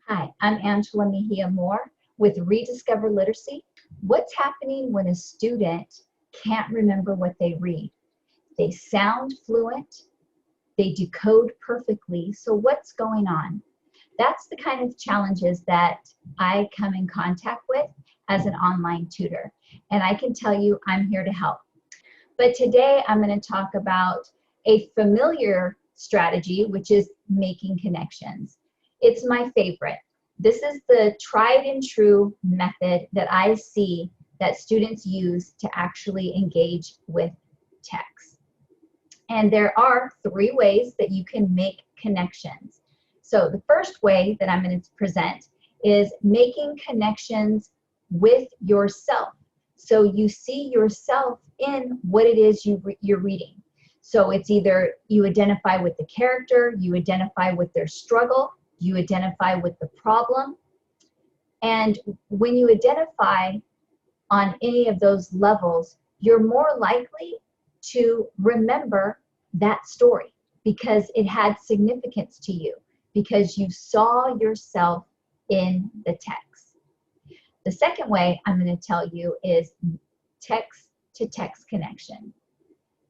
Hi, I'm Angela Mejia-Moore with Rediscover Literacy. What's happening when a student can't remember what they read? They sound fluent, they decode perfectly, so what's going on? That's the kind of challenges that I come in contact with as an online tutor, and I can tell you I'm here to help. But today I'm going to talk about a familiar strategy, which is making connections. It's my favorite. This is the tried and true method that I see that students use to actually engage with text. And there are 3 ways that you can make connections. So the first way that I'm going to present is making connections with yourself. So you see yourself in what it is you're reading. So it's either you identify with the character, you identify with their struggle, you identify with the problem. And when you identify on any of those levels, you're more likely to remember that story because it had significance to you, because you saw yourself in the text. The second way I'm going to tell you is text-to-text connection.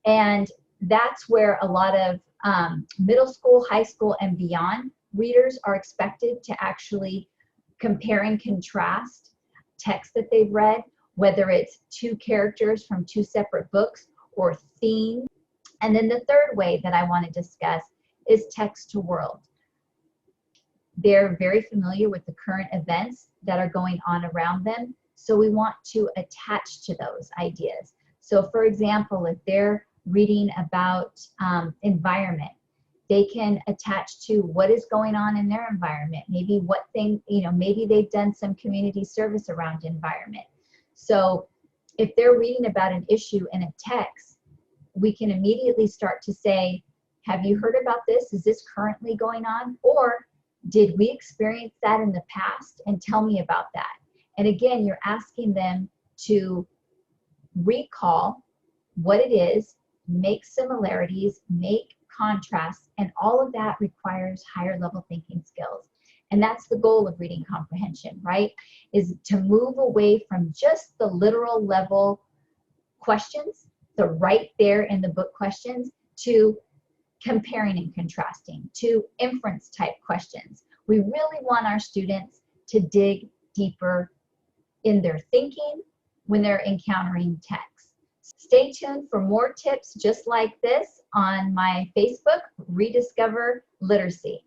And that's where a lot of middle school, high school, and beyond readers are expected to actually compare and contrast text that they've read, whether it's 2 characters from 2 separate books or themes. And then the third way that I want to discuss is text to world. They're very familiar with the current events that are going on around them, so we want to attach to those ideas. So for example, if they're reading about environment, they can attach to what is going on in their environment, maybe what thing, maybe they've done some community service around environment. So if they're reading about an issue in a text, we can immediately start to say, have you heard about this? Is this currently going on? Or did we experience that in the past? And tell me about that. And again, you're asking them to recall what it is, make similarities, make contrasts, and all of that requires higher level thinking skills. And that's the goal of reading comprehension, right? Is to move away from just the literal level questions, the right there in the book questions, to comparing and contrasting, to inference type questions. We really want our students to dig deeper in their thinking when they're encountering text. Stay tuned for more tips just like this on my Facebook, Rediscover Literacy.